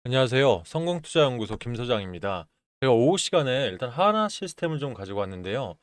안녕하세요. 성공투자연구소 김 소장입니다. 제가 오후 시간에 일단 하나 시스템을 좀 가지고 왔는데요.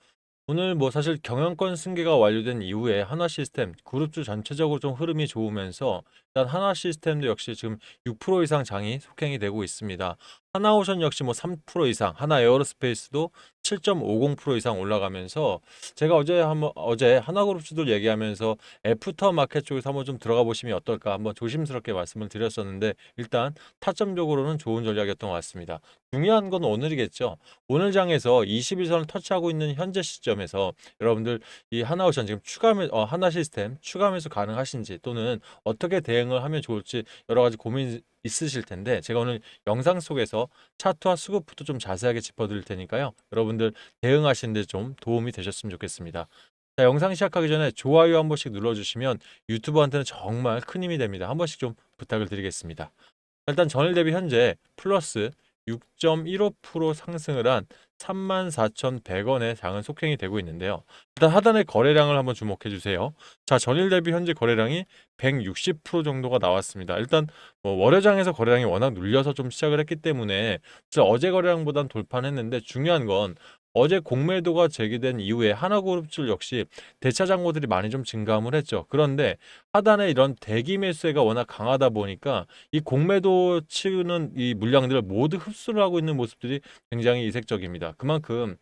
오늘 뭐 사실 경영권 승계가 완료된 이후에 한화 시스템 그룹주 전체적으로 좀 흐름이 좋으면서 일단 한화 시스템도 역시 지금 6% 이상 장이 속행이 되고 있습니다. 하나오션 역시 뭐 3% 이상, 하나 에어로스페이스도 7.50% 이상 올라가면서 제가 어제 하나그룹주들 얘기하면서 애프터 마켓 쪽에서 한번 좀 들어가 보시면 어떨까 한번 조심스럽게 말씀을 드렸었는데 일단 타점적으로는 좋은 전략이었던 것 같습니다. 중요한 건 오늘이겠죠. 오늘 장에서 21선을 터치하고 있는 현재 시점에서 여러분들 이 하나오션 지금 하나 시스템 추가 매수 가능하신지 또는 어떻게 대응을 하면 좋을지 여러 가지 고민 있으실 텐데 제가 오늘 영상 속에서 차트와 수급부터 좀 자세하게 짚어드릴 테니까요. 여러분들 대응하시는 데 좀 도움이 되셨으면 좋겠습니다. 자, 영상 시작하기 전에 좋아요 한 번씩 눌러주시면 유튜버한테는 정말 큰 힘이 됩니다. 한 번씩 좀 부탁을 드리겠습니다. 일단 전일 대비 현재 플러스 6.15% 상승을 한 34,100원의 장은 속행이 되고 있는데요. 일단 하단의 거래량을 한번 주목해 주세요. 자, 전일 대비 현재 거래량이 160% 정도가 나왔습니다. 일단 뭐 월요장에서 거래량이 워낙 눌려서 좀 시작을 했기 때문에 진짜 어제 거래량보단 돌파는 했는데 중요한 건 어제 공매도가 제기된 이후에 하나그룹줄 역시 대차 잔고들이 많이 좀 증감을 했죠. 그런데 하단에 이런 대기 매수세가 워낙 강하다 보니까 이 공매도 치는 이 물량들을 모두 흡수를 하고 있는 모습들이 굉장히 이색적입니다. 그만큼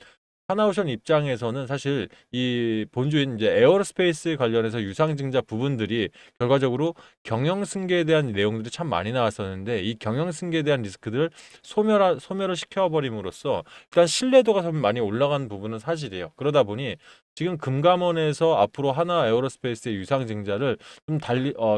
하나오션 입장에서는 사실 이 본주인 이제 에어로스페이스 관련해서 유상증자 부분들이 결과적으로 경영 승계에 대한 내용들이 참 많이 나왔었는데 이 경영 승계에 대한 리스크들을 소멸을 시켜버림으로써 일단 신뢰도가 좀 많이 올라간 부분은 사실이에요. 그러다 보니 지금 금감원에서 앞으로 하나 에어로스페이스의 유상증자를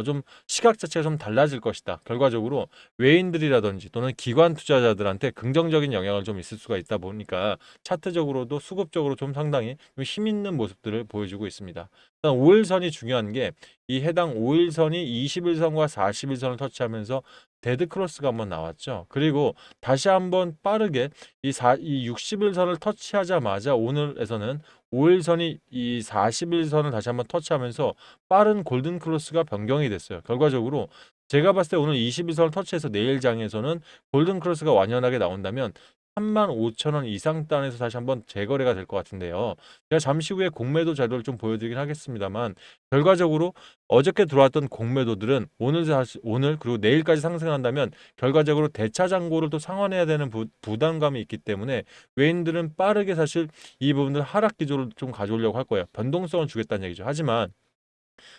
좀 시각 자체가 좀 달라질 것이다. 결과적으로 외인들이라든지 또는 기관 투자자들한테 긍정적인 영향을 좀 있을 수가 있다 보니까 차트적으로도 수급적으로 좀 상당히 좀 힘 있는 모습들을 보여주고 있습니다. 일단 5일선이 중요한 게 이 해당 5일선이 21선과 41선을 터치하면서 데드 크로스가 한번 나왔죠. 그리고 다시 한번 빠르게 이 60일선을 터치하자마자 오늘에서는 5일선이 이 41선을 다시 한번 터치하면서 빠른 골든 크로스가 변경이 됐어요. 결과적으로 제가 봤을 때 오늘 21선을 터치해서 내일 장에서는 골든 크로스가 완연하게 나온다면 35,000원 이상 단에서 다시 한번 재거래가 될 것 같은데요. 제가 잠시 후에 공매도 자료를 좀 보여드리긴 하겠습니다만 결과적으로 어저께 들어왔던 공매도들은 오늘 그리고 내일까지 상승한다면 결과적으로 대차 잔고를 또 상환해야 되는 부담감이 있기 때문에 외인들은 빠르게 사실 이 부분들 하락 기조를 좀 가져오려고 할 거예요. 변동성을 주겠다는 얘기죠. 하지만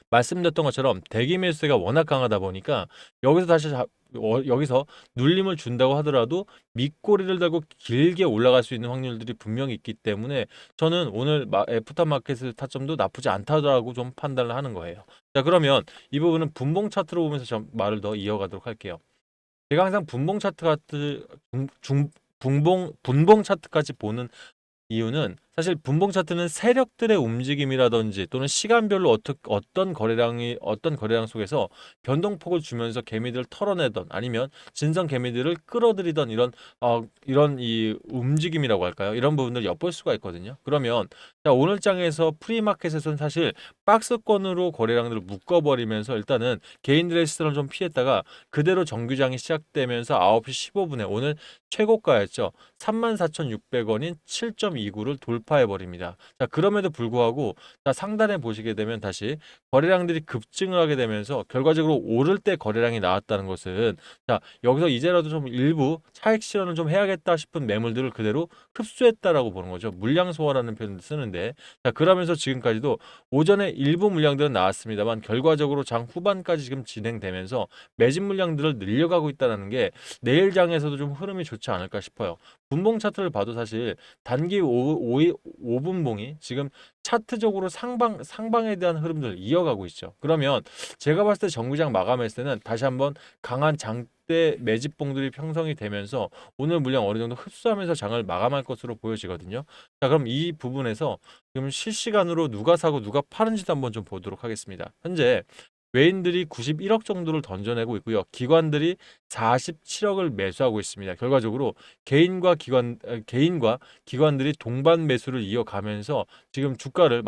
말씀드렸던 것처럼 대기 매수세가 워낙 강하다 보니까 여기서 여기서 눌림을 준다고 하더라도 밑꼬리를 달고 길게 올라갈 수 있는 확률들이 분명히 있기 때문에 저는 오늘 애프터마켓의 타점도 나쁘지 않다고 좀 판단을 하는 거예요. 자, 그러면 이 부분은 분봉 차트로 보면서 좀 말을 더 이어가도록 할게요. 제가 항상 분봉 차트 같은 분봉 차트까지 보는 이유는 사실 분봉 차트는 세력들의 움직임이라든지 또는 시간별로 어떤 거래량 속에서 변동폭을 주면서 개미들을 털어내던 아니면 진성 개미들을 끌어들이던 이런 이 움직임이라고 할까요? 이런 부분을 엿볼 수가 있거든요. 그러면 자, 오늘 장에서 프리마켓에서는 사실 박스권으로 거래량들을 묶어버리면서 일단은 개인들의 시선을 좀 피했다가 그대로 정규장이 시작되면서 9시 15분에 오늘 최고가였죠. 34,600원인 7.29를 돌파해 버립니다. 자, 그럼에도 불구하고 자, 상단에 보시게 되면 다시 거래량들이 급증을 하게 되면서 결과적으로 오를 때 거래량이 나왔다는 것은 자, 여기서 이제라도 좀 일부 차익 실현을 좀 해야겠다 싶은 매물들을 그대로 흡수했다라고 보는 거죠. 물량 소화라는 표현을 쓰는데 자, 그러면서 지금까지도 오전에 일부 물량들은 나왔습니다만 결과적으로 장 후반까지 지금 진행되면서 매집 물량들을 늘려가고 있다는 게 내일 장에서도 좀 흐름이 좋지 않을까 싶어요. 분봉 차트를 봐도 사실 단기 5분봉이 지금 차트적으로 상방에 대한 흐름들을 이어가고 있죠. 그러면 제가 봤을 때 정규장 마감했을 때는 다시 한번 강한 장대 매집봉들이 형성이 되면서 오늘 물량 어느 정도 흡수하면서 장을 마감할 것으로 보여지거든요. 자, 그럼 이 부분에서 지금 실시간으로 누가 사고 누가 파는지도 한번 좀 보도록 하겠습니다. 현재 외인들이 91억 정도를 던져내고 있고요. 기관들이 47억을 매수하고 있습니다. 결과적으로 개인과 기관들이 동반 매수를 이어가면서 지금 주가를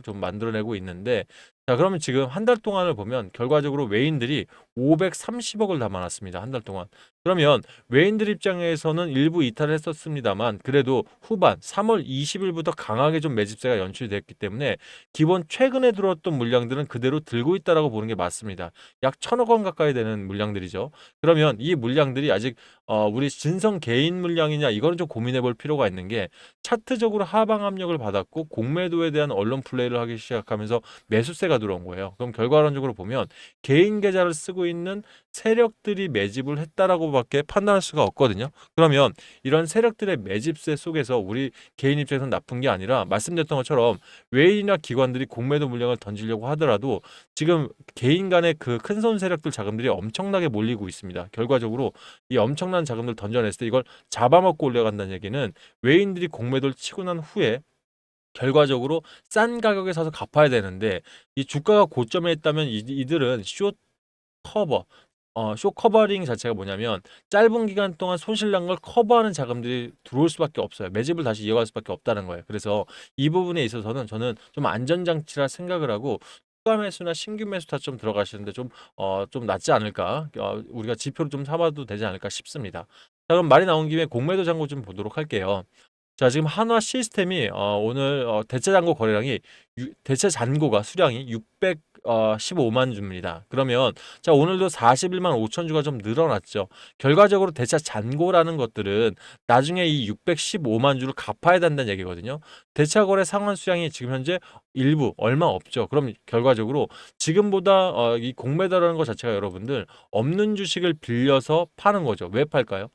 좀 만들어내고 있는데 자, 그러면 지금 한 달 동안을 보면 결과적으로 외인들이 530억을 담아놨습니다. 한 달 동안. 그러면 외인들 입장에서는 일부 이탈을 했었습니다만 그래도 후반 3월 20일부터 강하게 좀 매집세가 연출됐기 때문에 기본 최근에 들어왔던 물량들은 그대로 들고 있다라고 보는 게 맞습니다. 약 1,000억 원 가까이 되는 물량들이죠. 그러면 이 물량들이 아직 우리 진성 개인 물량이냐 이거는 좀 고민해 볼 필요가 있는 게 차트적으로 하방 압력을 받았고 공매도에 대한 언론 플레이를 하기 시작하면서 매수세가 들어온 거예요. 그럼 결과론적으로 보면 개인 계좌를 쓰고 있는 세력들이 매집을 했다라고밖에 판단할 수가 없거든요. 그러면 이런 세력들의 매집세 속에서 우리 개인 입장에서는 나쁜 게 아니라 말씀드렸던 것처럼 외인이나 기관들이 공매도 물량을 던지려고 하더라도 지금 개인 간의 그 큰손 세력들 자금들이 엄청나게 몰리고 있습니다. 결과적으로 이 엄청난 자금들 던져냈을 때 이걸 잡아먹고 올려간다는 얘기는 외인들이 공매도를 치고 난 후에 결과적으로 싼 가격에 사서 갚아야 되는데 이 주가가 고점에 있다면 이들은 숏 커버 숏 커버링 자체가 뭐냐면 짧은 기간 동안 손실난 걸 커버하는 자금들이 들어올 수밖에 없어요. 매집을 다시 이어갈 수밖에 없다는 거예요. 그래서 이 부분에 있어서는 저는 좀 안전장치라 생각을 하고 추가 매수나 신규 매수 타점 들어가시는데 좀 낫지 않을까? 우리가 지표를 좀 삼아도 되지 않을까 싶습니다. 자, 그럼 말이 나온 김에 공매도 잔고 좀 보도록 할게요. 자, 지금 한화 시스템이 오늘 대체 잔고 거래량이 대체 잔고가 수량이 615만 주입니다. 그러면 자, 오늘도 41만 5천 주가 좀 늘어났죠. 결과적으로 대체 잔고라는 것들은 나중에 이 615만 주를 갚아야 된다는 얘기거든요. 대체 거래 상환 수량이 지금 현재 일부 얼마 없죠. 그럼 결과적으로 지금보다 이 공매도라는 것 자체가 여러분들 없는 주식을 빌려서 파는 거죠. 왜 팔까요?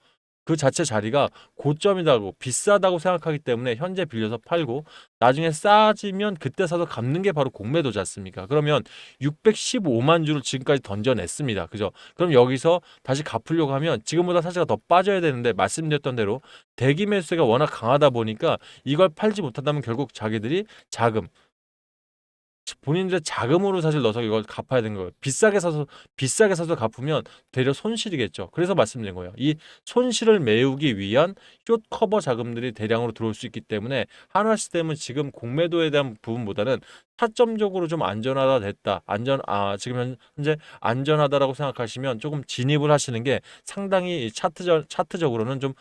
그 자체 자리가 고점이다고 비싸다고 생각하기 때문에 현재 빌려서 팔고 나중에 싸지면 그때 사서 갚는 게 바로 공매도지 않습니까? 그러면 615만 주를 지금까지 던져냈습니다. 그죠? 그럼 여기서 다시 갚으려고 하면 지금보다 사실가 더 빠져야 되는데 말씀드렸던 대로 대기 매수가 워낙 강하다 보니까 이걸 팔지 못한다면 결국 자기들이 자금 본인들의 자금으로 사실 넣어서 이걸 갚아야 되는 거예요. 비싸게 사서 갚으면 되려 손실이겠죠. 그래서 말씀드린 거예요. 이 손실을 메우기 위한 숏 커버 자금들이 대량으로 들어올 수 있기 때문에 한화 시스템은 지금 공매도에 대한 부분보다는 타점적으로 좀 안전하다 됐다. 지금 현재 안전하다라고 생각하시면 조금 진입을 하시는 게 상당히 차트적으로는 좀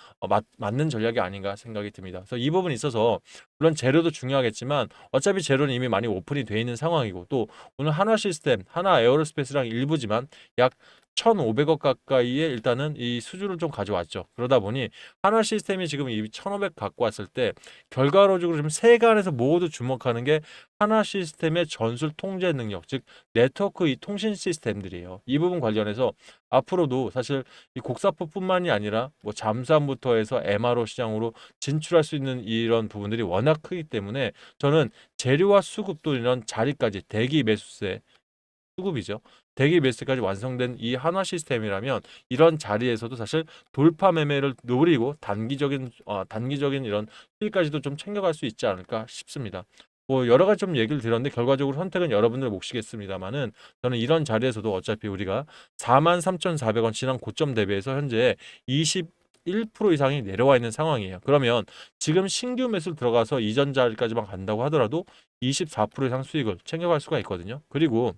맞는 전략이 아닌가 생각이 듭니다. 그래서 이 부분에 있어서 물론 재료도 중요하겠지만 어차피 재료는 이미 많이 오픈이 돼 있는 상황이고 또 오늘 한화 시스템, 하나 에어로스페이스랑 일부지만 약 1,500억 가까이의 일단은 이 수주를 좀 가져왔죠. 그러다 보니 한화 시스템이 지금 이 1,500 갖고 왔을 때 결과론적으로 좀 세간에서 모두 주목하는 게 한화 시스템의 전술 통제 능력, 즉 네트워크 이 통신 시스템들이에요. 이 부분 관련해서 앞으로도 사실 이 곡사포뿐만이 아니라 뭐 잠수함부터 해서 MRO 시장으로 진출할 수 있는 이런 부분들이 워낙 크기 때문에 저는 재료와 수급 또 이런 자리까지 대기 매수세 수급이죠. 대기 매수까지 완성된 이 한화 시스템이라면 이런 자리에서도 사실 돌파 매매를 노리고 단기적인 이런 수익까지도 좀 챙겨갈 수 있지 않을까 싶습니다. 뭐 여러 가지 좀 얘기를 드렸는데 결과적으로 선택은 여러분들 몫이겠습니다만은 저는 이런 자리에서도 어차피 우리가 43,400원 지난 고점 대비해서 현재 21% 이상이 내려와 있는 상황이에요. 그러면 지금 신규 매수 들어가서 이전 자리까지만 간다고 하더라도 24% 이상 수익을 챙겨갈 수가 있거든요. 그리고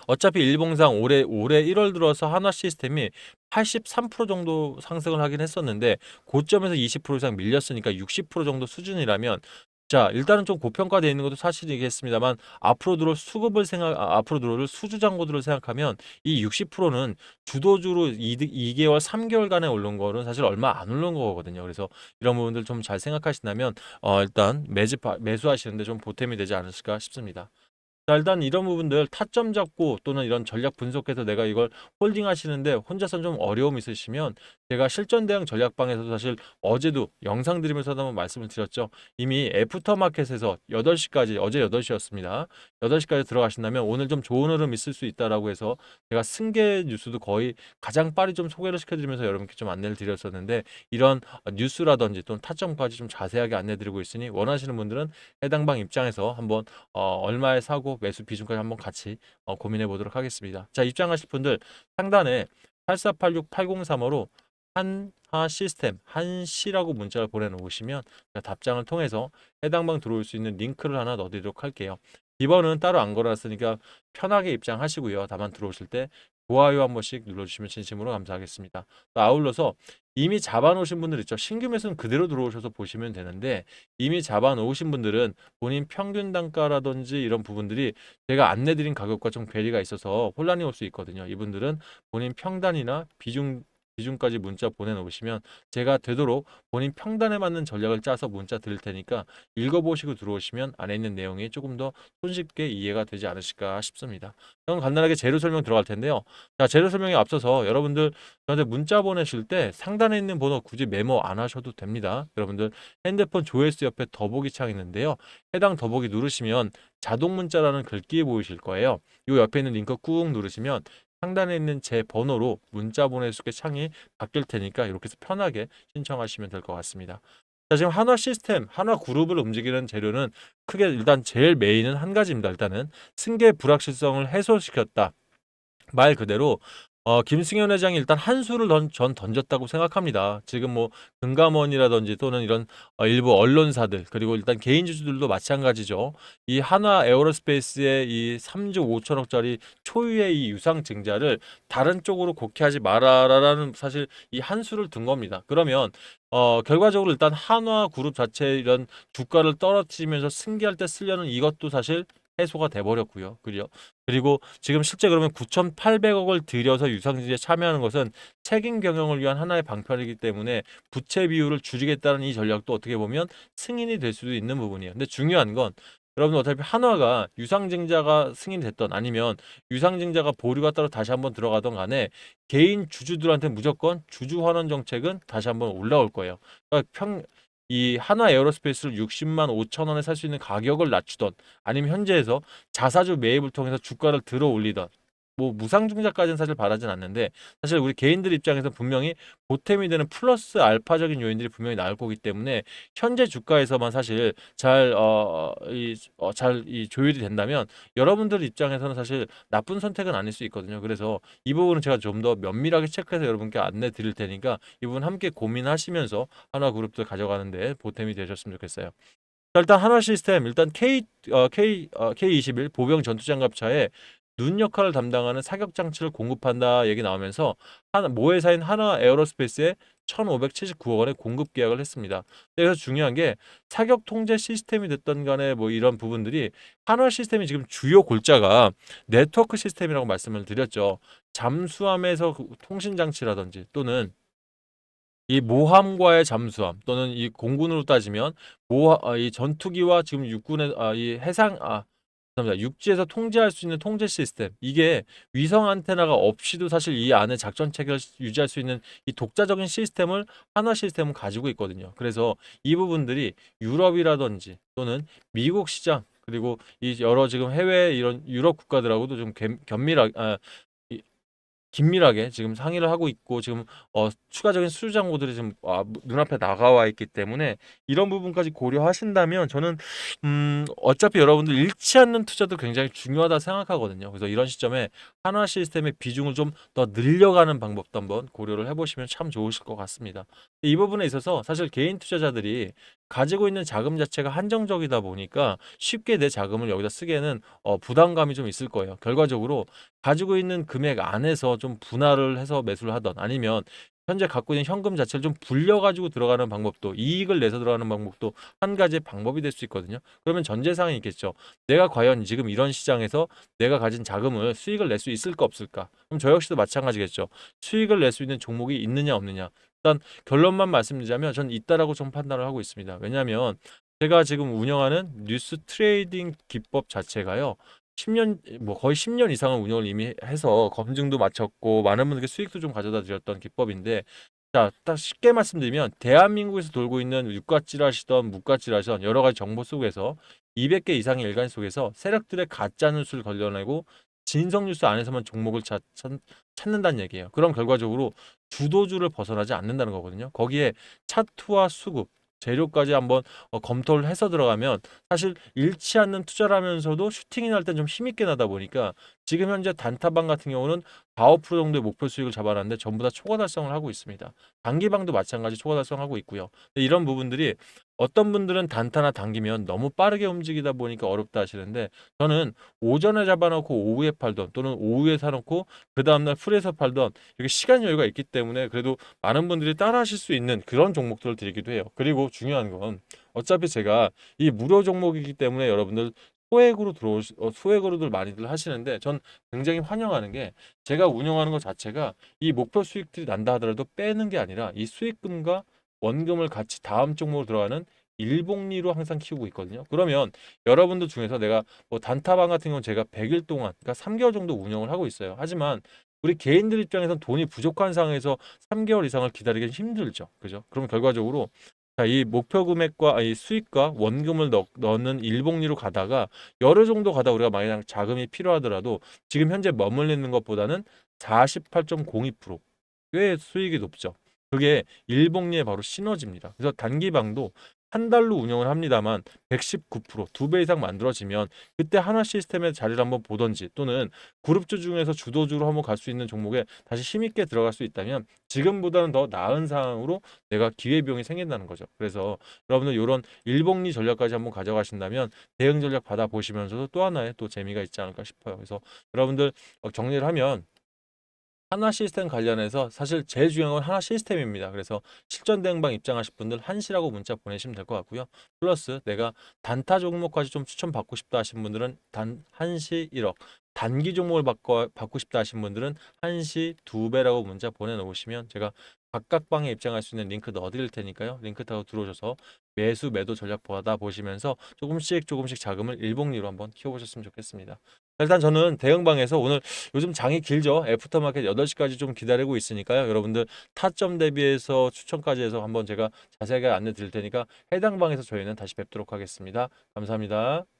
어차피 일봉상 올해 1월 들어서 한화 시스템이 83% 정도 상승을 하긴 했었는데 고점에서 20% 이상 밀렸으니까 60% 정도 수준이라면 자, 일단은 좀 고평가되어 있는 것도 사실이겠습니다만 앞으로 들어올 수주 잔고들을 생각하면 이 60%는 주도주로 2개월, 3개월간에 오른 거는 사실 얼마 안 오른 거거든요. 그래서 이런 부분들 좀 잘 생각하신다면 일단 매수하시는데 좀 보탬이 되지 않을까 싶습니다. 자, 일단 이런 부분들 타점 잡고 또는 이런 전략 분석해서 내가 이걸 홀딩 하시는데 혼자서는 좀 어려움 있으시면 제가 실전 대응 전략방에서도 사실 어제도 영상 드리면서도 한번 말씀을 드렸죠. 이미 애프터마켓에서 8시까지 어제 8시였습니다. 8시까지 들어가신다면 오늘 좀 좋은 흐름 있을 수 있다라고 해서 제가 승계 뉴스도 거의 가장 빨리 좀 소개를 시켜드리면서 여러분께 좀 안내를 드렸었는데 이런 뉴스라든지 또는 타점까지 좀 자세하게 안내드리고 있으니 원하시는 분들은 해당 방 입장에서 한번 얼마에 사고 매수 비중까지 한번 같이 고민해 보도록 하겠습니다. 자, 입장하실 분들 상단에 8486803으로 한하 시스템 한시라고 문자를 보내놓으시면 답장을 통해서 해당 방 들어올 수 있는 링크를 하나 넣어드리도록 할게요. 비번은 따로 안 걸어놨으니까 편하게 입장하시고요. 다만 들어오실 때 좋아요 한 번씩 눌러주시면 진심으로 감사하겠습니다. 또 아울러서 이미 잡아놓으신 분들 있죠. 신규 매수는 그대로 들어오셔서 보시면 되는데 이미 잡아놓으신 분들은 본인 평균 단가라든지 이런 부분들이 제가 안내드린 가격과 좀 괴리가 있어서 혼란이 올 수 있거든요. 이분들은 본인 평단이나 비중까지 문자 보내놓으시면 제가 되도록 본인 평단에 맞는 전략을 짜서 문자 드릴 테니까 읽어보시고 들어오시면 안에 있는 내용이 조금 더 손쉽게 이해가 되지 않으실까 싶습니다. 그럼 간단하게 재료 설명 들어갈 텐데요. 자, 재료 설명에 앞서서 여러분들 저한테 문자 보내실 때 상단에 있는 번호 굳이 메모 안 하셔도 됩니다. 여러분들 핸드폰 조회수 옆에 더보기 창이 있는데요. 해당 더보기 누르시면 자동 문자라는 글귀 보이실 거예요. 이 옆에 있는 링크 꾹 누르시면 상단에 있는 제 번호로 문자 보내실 창이 바뀔 테니까 이렇게 해서 편하게 신청하시면 될 것 같습니다. 자, 지금 한화 시스템, 한화 그룹을 움직이는 재료는 크게 일단 제일 메인은 한 가지입니다. 일단은 승계 불확실성을 해소시켰다. 말 그대로 김승현 회장이 일단 한 수를 전 던졌다고 생각합니다. 지금 뭐 금감원이라든지 또는 이런 일부 언론사들 그리고 일단 개인주주들도 마찬가지죠. 이 한화 에어로스페이스의 이 3조 5천억짜리 초유의 이 유상증자를 다른 쪽으로 곡해하지 마라라는 사실 이 한 수를 둔 겁니다. 그러면 결과적으로 일단 한화 그룹 자체 이런 주가를 떨어뜨리면서 승계할 때 쓰려는 이것도 사실 해소가 돼버렸고요. 그리고 지금 실제 그러면 9,800억을 들여서 유상증자에 참여하는 것은 책임 경영을 위한 하나의 방편이기 때문에 부채 비율을 줄이겠다는 이 전략도 어떻게 보면 승인이 될 수도 있는 부분이에요. 근데 중요한 건 여러분 어차피 한화가 유상증자가 승인이 됐던 아니면 유상증자가 보류가 따로 다시 한번 들어가던 간에 개인 주주들한테 무조건 주주 환원 정책은 다시 한번 올라올 거예요. 그러니까 이 한화 에어로스페이스를 60만 5천 원에 살 수 있는 가격을 낮추던 아니면 현재에서 자사주 매입을 통해서 주가를 들어 올리던 뭐 무상증자까지는 사실 바라진 않는데 사실 우리 개인들 입장에서 분명히 보탬이 되는 플러스 알파적인 요인들이 분명히 나올 거기 때문에 현재 주가에서만 사실 잘 조율이 된다면 여러분들 입장에서는 사실 나쁜 선택은 아닐 수 있거든요. 그래서 이 부분은 제가 좀 더 면밀하게 체크해서 여러분께 안내 드릴 테니까 이 부분 함께 고민하시면서 한화그룹도 가져가는데 보탬이 되셨으면 좋겠어요. 자, 일단 한화 시스템 일단 K21 보병 전투장갑차에 눈 역할을 담당하는 사격 장치를 공급한다 얘기 나오면서 모회사인 한화 에어로스페이스에 1,579억 원의 공급 계약을 했습니다. 그래서 중요한 게 사격 통제 시스템이 됐던 간에 뭐 이런 부분들이 한화 시스템이 지금 주요 골자가 네트워크 시스템이라고 말씀을 드렸죠. 잠수함에서 통신 장치라든지 또는 이 모함과의 잠수함 또는 이 공군으로 따지면 이 전투기와 지금 육군의 이 죄송합니다. 육지에서 통제할 수 있는 통제 시스템 이게 위성 안테나가 없이도 사실 이 안에 작전 체계를 유지할 수 있는 이 독자적인 시스템을 한화 시스템은 가지고 있거든요. 그래서 이 부분들이 유럽이라든지 또는 미국 시장 그리고 이 여러 지금 해외 이런 유럽 국가들하고도 좀 긴밀하게 긴밀하게 지금 상의를 하고 있고 지금 추가적인 수주 잔고들이 지금 눈앞에 나가와 있기 때문에 이런 부분까지 고려하신다면 저는 어차피 여러분들 잃지 않는 투자도 굉장히 중요하다 생각하거든요. 그래서 이런 시점에 한화 시스템의 비중을 좀 더 늘려가는 방법도 한번 고려를 해보시면 참 좋으실 것 같습니다. 이 부분에 있어서 사실 개인 투자자들이 가지고 있는 자금 자체가 한정적이다 보니까 쉽게 내 자금을 여기다 쓰기에는 부담감이 좀 있을 거예요. 결과적으로 가지고 있는 금액 안에서 좀 분할을 해서 매수를 하던 아니면 현재 갖고 있는 현금 자체를 좀 불려가지고 들어가는 방법도 이익을 내서 들어가는 방법도 한 가지의 방법이 될 수 있거든요. 그러면 전제사항이 있겠죠. 내가 과연 지금 이런 시장에서 내가 가진 자금을 수익을 낼 수 있을까 없을까? 그럼 저 역시도 마찬가지겠죠. 수익을 낼 수 있는 종목이 있느냐 없느냐. 일단 결론만 말씀드리자면 전 있다라고 좀 판단을 하고 있습니다. 왜냐하면 제가 지금 운영하는 뉴스 트레이딩 기법 자체가요. 10년 뭐 거의 10년 이상을 운영을 이미 해서 검증도 마쳤고 많은 분들께 수익도 좀 가져다 드렸던 기법인데 자, 딱 쉽게 말씀드리면 대한민국에서 돌고 있는 유가찌라시던 무가찌라시던 여러 가지 정보 속에서 200개 이상의 일간 속에서 세력들의 가짜 뉴스를 걸려내고 진성 뉴스 안에서만 종목을 찾는다는 얘기예요. 그럼 결과적으로 주도주를 벗어나지 않는다는 거거든요. 거기에 차트와 수급 재료까지 한번 검토를 해서 들어가면 사실 잃지 않는 투자라면서도 슈팅이 날 땐 좀 힘있게 나다 보니까 지금 현재 단타방 같은 경우는 4~5% 정도의 목표 수익을 잡아놨는데 전부 다 초과 달성을 하고 있습니다. 단기방도 마찬가지 초과 달성하고 있고요. 이런 부분들이 어떤 분들은 단타나 당기면 너무 빠르게 움직이다 보니까 어렵다 하시는데 저는 오전에 잡아놓고 오후에 팔던 또는 오후에 사놓고 그 다음날 풀에서 팔던 이렇게 시간 여유가 있기 때문에 그래도 많은 분들이 따라 하실 수 있는 그런 종목들을 드리기도 해요. 그리고 중요한 건 어차피 제가 이 무료 종목이기 때문에 여러분들 소액으로들 많이들 하시는데 전 굉장히 환영하는 게 제가 운영하는 것 자체가 이 목표 수익들이 난다 하더라도 빼는 게 아니라 이 수익금과 원금을 같이 다음 종목으로 들어가는 일복리로 항상 키우고 있거든요. 그러면 여러분들 중에서 내가 뭐 단타방 같은 경우는 제가 100일 동안, 그러니까 3개월 정도 운영을 하고 있어요. 하지만 우리 개인들 입장에선 돈이 부족한 상황에서 3개월 이상을 기다리기는 힘들죠. 그죠? 그럼 결과적으로 자, 이 목표 금액과 이 수익과 원금을 넣는 일복리로 가다가 열흘 정도 가다 우리가 만약 자금이 필요하더라도 지금 현재 머물리는 것보다는 48.02%꽤 수익이 높죠. 그게 일복리의 바로 시너지입니다. 그래서 단기방도 한 달로 운영을 합니다만 119%, 2배 이상 만들어지면 그때 한화 시스템의 자리를 한번 보던지 또는 그룹주 중에서 주도주로 한번 갈 수 있는 종목에 다시 힘있게 들어갈 수 있다면 지금보다는 더 나은 상황으로 내가 기회비용이 생긴다는 거죠. 그래서 여러분들 이런 일복리 전략까지 한번 가져가신다면 대응 전략 받아보시면서도 또 하나의 또 재미가 있지 않을까 싶어요. 그래서 여러분들 정리를 하면 한화 시스템 관련해서 사실 제일 중요한 건 한화 시스템입니다. 그래서 실전 대응방 입장하실 분들 한시라고 문자 보내시면 될 것 같고요. 플러스 내가 단타 종목까지 좀 추천받고 싶다 하신 분들은 단 한시 1억, 단기 종목을 받고 싶다 하신 분들은 한시 2배라고 문자 보내놓으시면 제가 각각 방에 입장할 수 있는 링크 넣어드릴 테니까요. 링크 타고 들어오셔서 매수 매도 전략 받아보시면서 조금씩 조금씩 자금을 일복리로 한번 키워보셨으면 좋겠습니다. 일단 저는 대응방에서 오늘 요즘 장이 길죠. 애프터마켓 8시까지 좀 기다리고 있으니까요. 여러분들 타점 대비해서 추천까지 해서 한번 제가 자세하게 안내 드릴 테니까 해당 방에서 저희는 다시 뵙도록 하겠습니다. 감사합니다.